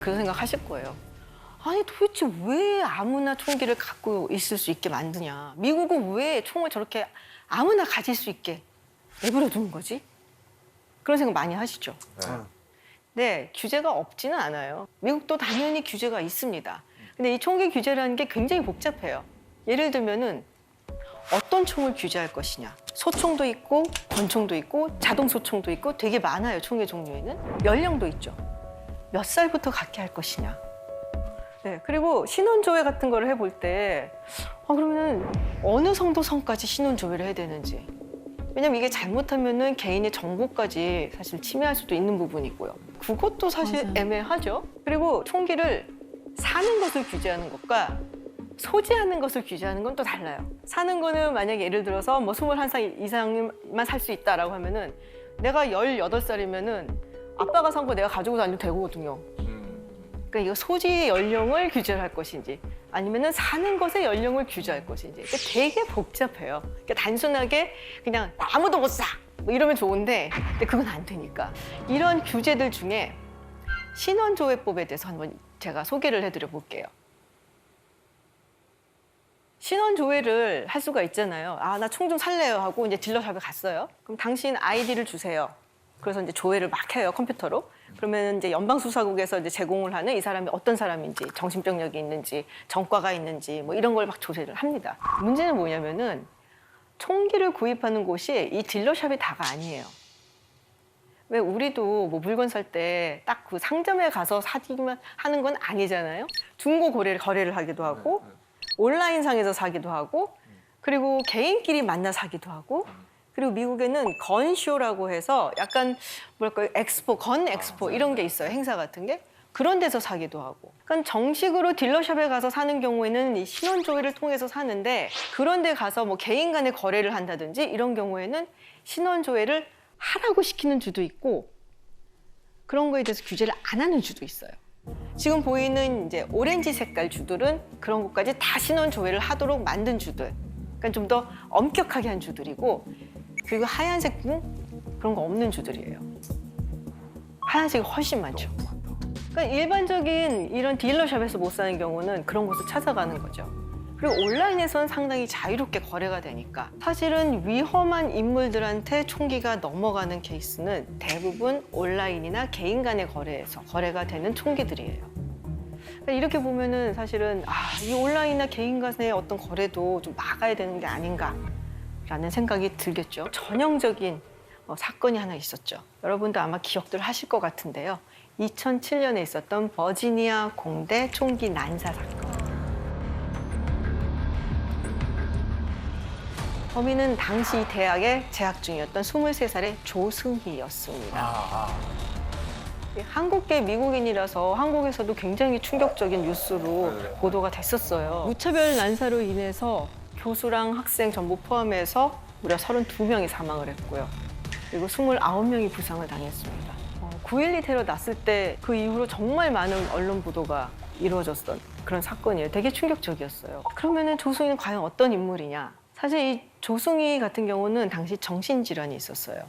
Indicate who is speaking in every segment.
Speaker 1: 그런 생각하실 거예요. 아니 도대체 왜 아무나 총기를 갖고 있을 수 있게 만드냐. 미국은 왜 총을 저렇게 아무나 가질 수 있게 내버려 두는 거지? 그런 생각 많이 하시죠. 네, 규제가 없지는 않아요. 미국도 당연히 규제가 있습니다. 근데 이 총기 규제라는 게 굉장히 복잡해요. 예를 들면은 어떤 총을 규제할 것이냐. 소총도 있고 권총도 있고 자동소총도 있고 되게 많아요. 총의 종류에는. 연령도 있죠. 몇 살부터 갖게 할 것이냐. 네, 그리고 신원조회 같은 거를 해볼 때 그러면 어느 정도 선까지 신원조회를 해야 되는지. 왜냐면 이게 잘못하면은 개인의 정보까지 사실 침해할 수도 있는 부분이 있고요. 그것도 사실
Speaker 2: 맞아요.
Speaker 1: 애매하죠. 그리고 총기를 사는 것을 규제하는 것과 소지하는 것을 규제하는 건 또 달라요. 사는 거는 만약에 예를 들어서 뭐 21살 이상만 살 수 있다라고 하면은 내가 18살이면은 아빠가 산 거 내가 가지고 다녀도 되거든요. 그러니까 이거 소지 연령을 규제를 할 것인지 아니면은 사는 것의 연령을 규제할 것인지 그러니까 되게 복잡해요. 그러니까 단순하게 그냥 아무도 못 사! 뭐 이러면 좋은데 근데 그건 안 되니까. 이런 규제들 중에 신원조회법에 대해서 한번 제가 소개를 해드려 볼게요. 신원조회를 할 수가 있잖아요. 아, 나 총 좀 살래요 하고 이제 딜러샵에 갔어요. 그럼 당신 아이디를 주세요. 그래서 이제 조회를 막 해요, 컴퓨터로. 그러면 이제 연방수사국에서 이제 제공을 하는 이 사람이 어떤 사람인지, 정신병력이 있는지, 전과가 있는지 뭐 이런 걸 막 조사를 합니다. 문제는 뭐냐면은 총기를 구입하는 곳이 이 딜러샵이 다가 아니에요. 왜 우리도 뭐 물건 살 때 딱 그 상점에 가서 사기만 하는 건 아니잖아요. 중고 거래를 하기도 하고 온라인상에서 사기도 하고 그리고 개인끼리 만나 사기도 하고 그리고 미국에는 건쇼라고 해서 약간 뭐랄까요 엑스포, 건 엑스포 이런 게 있어요. 행사 같은 게. 그런 데서 사기도 하고. 그러니까 정식으로 딜러샵에 가서 사는 경우에는 이 신원조회를 통해서 사는데 그런 데 가서 뭐 개인 간의 거래를 한다든지 이런 경우에는 신원조회를 하라고 시키는 주도 있고 그런 거에 대해서 규제를 안 하는 주도 있어요. 지금 보이는 이제 오렌지 색깔 주들은 그런 것까지 다 신원조회를 하도록 만든 주들. 그러니까 좀 더 엄격하게 한 주들이고 그리고 하얀색은 그런 거 없는 주들이에요. 하얀색이 훨씬 많죠. 그러니까 일반적인 이런 딜러샵에서 못 사는 경우는 그런 곳을 찾아가는 거죠. 그리고 온라인에서는 상당히 자유롭게 거래가 되니까 사실은 위험한 인물들한테 총기가 넘어가는 케이스는 대부분 온라인이나 개인 간의 거래에서 거래가 되는 총기들이에요. 그러니까 이렇게 보면은 사실은 이 온라인이나 개인 간의 어떤 거래도 좀 막아야 되는 게 아닌가라는 생각이 들겠죠. 전형적인 사건이 하나 있었죠. 여러분도 아마 기억들 하실 것 같은데요. 2007년에 있었던 버지니아 공대 총기 난사 사건. 범인은 당시 대학에 재학 중이었던 23살의 조승희였습니다. 한국계 미국인이라서 한국에서도 굉장히 충격적인 뉴스로 보도가 됐었어요. 무차별 난사로 인해서 교수랑 학생 전부 포함해서 무려 32명이 사망을 했고요. 그리고 29명이 부상을 당했습니다. 9.12 테러 났을 때 그 이후로 정말 많은 언론 보도가 이루어졌던 그런 사건이에요. 되게 충격적이었어요. 그러면은 조승희는 과연 어떤 인물이냐? 사실 이 조승희 같은 경우는 당시 정신질환이 있었어요.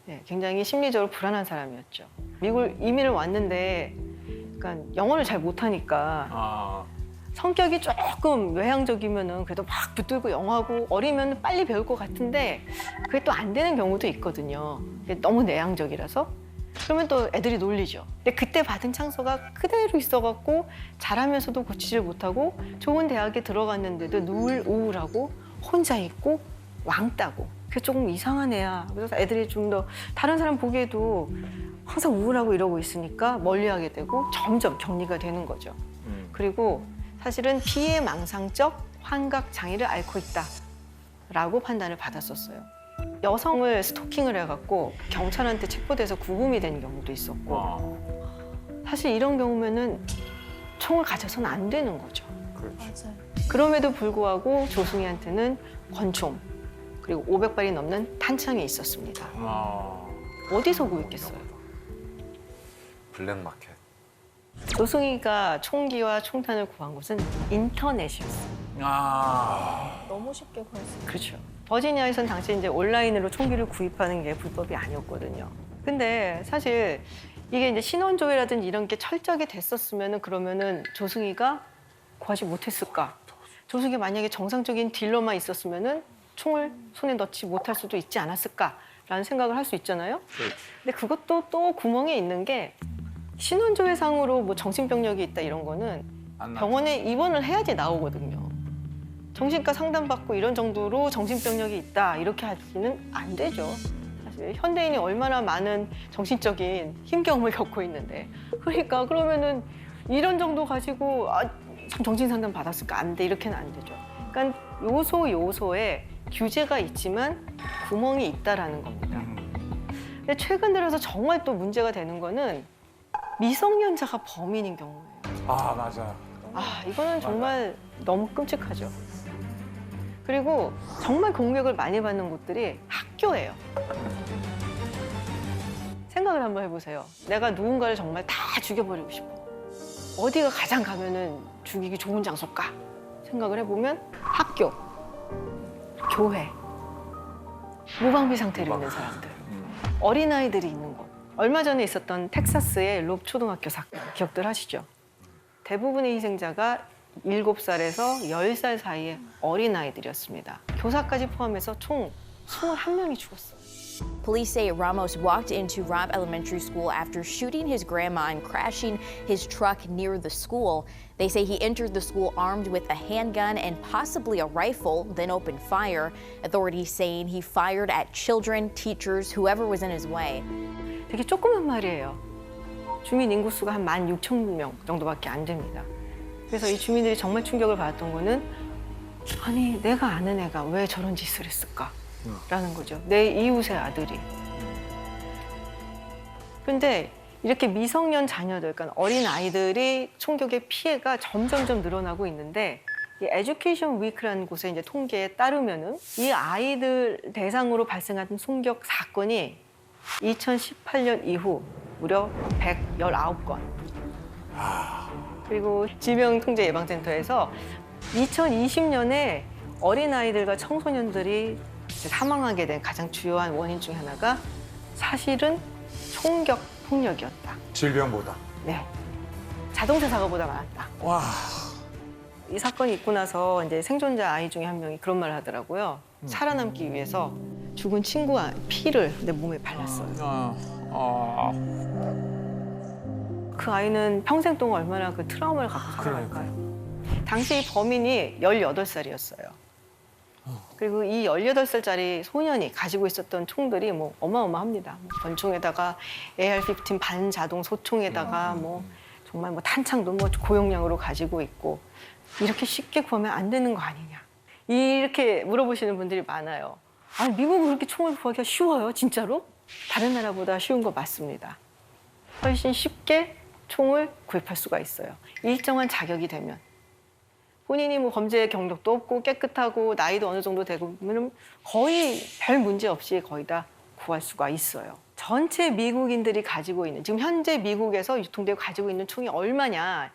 Speaker 1: 네, 굉장히 심리적으로 불안한 사람이었죠. 미국 이민을 왔는데 그러니까 영어를 잘 못하니까 성격이 조금 외향적이면은 그래도 막 붙들고 영어하고 어리면 빨리 배울 것 같은데 그게 또 안 되는 경우도 있거든요. 너무 내향적이라서. 그러면 또 애들이 놀리죠. 근데 그때 받은 창서가 그대로 있어갖고 잘하면서도 고치질 못하고 좋은 대학에 들어갔는데도 늘 우울하고 혼자 있고 왕따고 그게 조금 이상한 애야. 그래서 애들이 좀 더 다른 사람 보기에도 항상 우울하고 이러고 있으니까 멀리하게 되고 점점 격리가 되는 거죠. 그리고 사실은 피해망상적 환각 장애를 앓고 있다라고 판단을 받았었어요. 여성을 스토킹을 해갖고 경찰한테 체포돼서 구금이 된 경우도 있었고 사실 이런 경우면은 총을 가져서는 안 되는 거죠.
Speaker 2: 맞아요.
Speaker 1: 그럼에도 불구하고 조승희한테는 권총 그리고 500발이 넘는 탄창이 있었습니다. 어디서 구했겠어요?
Speaker 3: 블랙마켓.
Speaker 1: 조승희가 총기와 총탄을 구한 곳은 인터넷이었어요.
Speaker 2: 너무 쉽게 구할 수 있어요.
Speaker 1: 그렇죠. 버지니아에서는 당시 이제 온라인으로 총기를 구입하는 게 불법이 아니었거든요. 근데 사실 이게 이제 신원조회라든지 이런 게 철저하게 됐었으면은 그러면은 조승희가 구하지 못했을까? 조승희 만약에 정상적인 딜러만 있었으면은 총을 손에 넣지 못할 수도 있지 않았을까라는 생각을 할 수 있잖아요. 근데 그것도 또 구멍이 있는 게 신원조회상으로 뭐 정신병력이 있다 이런 거는 병원에 입원을 해야지 나오거든요. 정신과 상담받고 이런 정도로 정신병력이 있다 이렇게 하기는 안 되죠. 사실 현대인이 얼마나 많은 정신적인 힘겨움을 겪고 있는데 그러니까 그러면은 이런 정도 가지고 정신 상담 받았을까 안 돼 이렇게는 안 되죠. 그러니까 요소에 규제가 있지만 구멍이 있다라는 겁니다. 근데 최근 들어서 정말 또 문제가 되는 거는 미성년자가 범인인 경우예요.
Speaker 3: 아, 맞아요.
Speaker 1: 이거는 정말 너무 끔찍하죠. 그리고 정말 공격을 많이 받는 곳들이 학교예요. 생각을 한번 해보세요. 내가 누군가를 정말 다 죽여버리고 싶어. 어디가 가장 가면은 죽이기 좋은 장소일까? 생각을 해보면 학교, 교회, 무방비 상태로 있는 사람들, 어린아이들이 있는 곳. 얼마 전에 있었던 텍사스의 롭 초등학교 사건 기억들 하시죠? 대부분의 희생자가 7살에서 10살 사이의 어린아이들이었습니다. 교사까지 포함해서 총 21명이 죽었어요.
Speaker 4: Police say Ramos walked into Robb Elementary School after shooting his grandma and crashing his truck near the school. They say he entered the school armed with a handgun and possibly a rifle, then opened fire. Authorities saying he fired at children, teachers, whoever was in his way.
Speaker 1: 되게 조그만 말이에요. 주민 인구수가 한 16,000명 정도밖에 안 됩니다. 그래서 이 주민들이 정말 충격을 받았던 거는 아니 내가 아는 애가 왜 저런 짓을 했을까? 라는 거죠. 내 이웃의 아들이. 근데 이렇게 미성년 자녀들, 그러니까 어린 아이들이 총격의 피해가 점점점 늘어나고 있는데 이 에듀케이션 위크라는 곳의 이제 통계에 따르면은 이 아이들 대상으로 발생한 총격 사건이 2018년 이후 무려 119건. 그리고 질병통제예방센터에서 2020년에 어린아이들과 청소년들이 사망하게 된 가장 주요한 원인 중에 하나가 사실은 총격 폭력이었다.
Speaker 3: 질병보다.
Speaker 1: 네. 자동차 사고보다 많았다.
Speaker 3: 와.
Speaker 1: 이 사건이 있고 나서 이제 생존자 아이 중에 한 명이 그런 말을 하더라고요. 살아남기 위해서 죽은 친구 피를 내 몸에 발랐어요. 그 아이는 평생 동안 얼마나 그 트라우마를 갖고 살아갈까요? 당시 이 범인이 18살이었어요. 그리고 이 18살짜리 소년이 가지고 있었던 총들이 뭐 어마어마합니다. 권총에다가 AR-15 반자동 소총에다가 뭐 정말 뭐 탄창도 뭐 고용량으로 가지고 있고 이렇게 쉽게 구하면 안 되는 거 아니냐. 이렇게 물어보시는 분들이 많아요. 아니 미국은 그렇게 총을 구하기가 쉬워요? 진짜로? 다른 나라보다 쉬운 거 맞습니다. 훨씬 쉽게 총을 구입할 수가 있어요. 일정한 자격이 되면. 본인이 뭐 범죄 경력도 없고 깨끗하고 나이도 어느 정도 되고 그러면 거의 별 문제 없이 거의 다 구할 수가 있어요. 전체 미국인들이 가지고 있는 지금 현재 미국에서 유통되고 가지고 있는 총이 얼마냐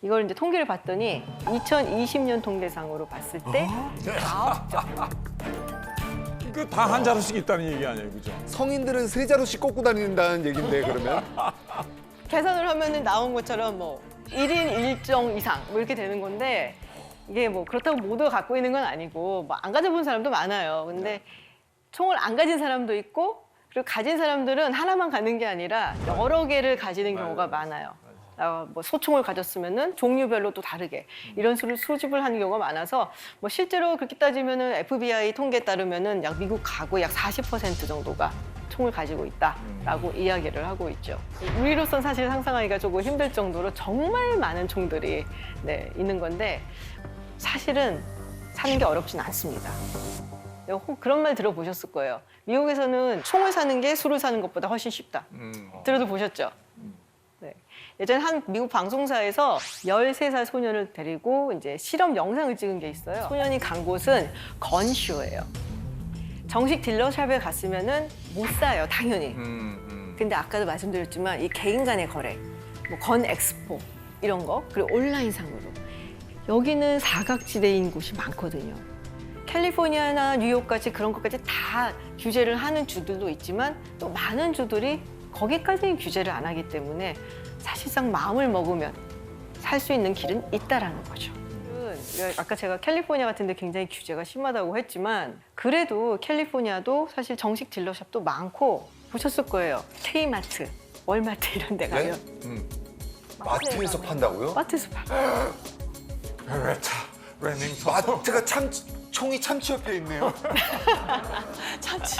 Speaker 1: 이걸 이제 통계를 봤더니 2020년 통계상으로 봤을 때 9점.
Speaker 3: 그 다 한 자루씩 있다는 얘기 아니에요, 그죠?
Speaker 5: 성인들은 3자루씩 꽂고 다닌다는 얘긴데 그러면?
Speaker 1: 계산을 하면은 나온 것처럼 뭐 1인 1정 이상 뭐 이렇게 되는 건데 이게 뭐 그렇다고 모두가 갖고 있는 건 아니고 뭐 안 가져본 사람도 많아요. 근데 총을 안 가진 사람도 있고 그리고 가진 사람들은 하나만 갖는 게 아니라 여러 개를 가지는 경우가 많아요. 뭐 소총을 가졌으면은 종류별로 또 다르게 이런 수를 수집을 하는 경우가 많아서 뭐 실제로 그렇게 따지면은 FBI 통계에 따르면은 약 미국 가구 약 40% 정도가 총을 가지고 있다라고 이야기를 하고 있죠. 우리로선 사실 상상하기가 조금 힘들 정도로 정말 많은 총들이 있는 건데 사실은 사는 게 어렵진 않습니다. 혹 그런 말 들어보셨을 거예요. 미국에서는 총을 사는 게 술을 사는 것보다 훨씬 쉽다. 들어도 보셨죠? 네. 예전에 한 미국 방송사에서 13살 소년을 데리고 이제 실험 영상을 찍은 게 있어요. 소년이 간 곳은 건쇼예요. 정식 딜러샵에 갔으면은 못 사요, 당연히. 근데 아까도 말씀드렸지만 이 개인 간의 거래, 뭐 건 엑스포 이런 거, 그리고 온라인상으로 여기는 사각지대인 곳이 많거든요. 캘리포니아나 뉴욕까지 그런 것까지 다 규제를 하는 주들도 있지만 또 많은 주들이 거기까지는 규제를 안 하기 때문에 사실상 마음을 먹으면 살 수 있는 길은 있다라는 거죠. 아까 제가 캘리포니아 같은 데 굉장히 규제가 심하다고 했지만 그래도 캘리포니아도 사실 정식 딜러샵도 많고 보셨을 거예요. K마트, 월마트 이런 데 가면
Speaker 5: 마트에서 판다고요?
Speaker 1: 마트에서 팔아요.
Speaker 3: 외차, 레밍턴.
Speaker 5: 마트가 참 총이 참치 옆에 있네요.
Speaker 2: 참치.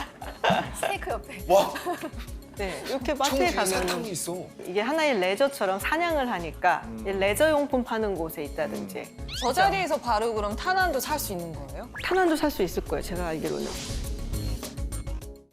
Speaker 2: 스테이크 옆에.
Speaker 5: 와,
Speaker 1: 네, 이렇게
Speaker 5: 총
Speaker 1: 마트에
Speaker 5: 뒤에
Speaker 1: 가면
Speaker 5: 사탕이 있어.
Speaker 1: 이게 하나의 레저처럼 사냥을 하니까 레저 용품 파는 곳에 있다든지
Speaker 2: 저 자리에서 바로 그럼 탄환도 살 수 있는 거예요?
Speaker 1: 탄환도 살 수 있을 거예요. 제가 알기로는.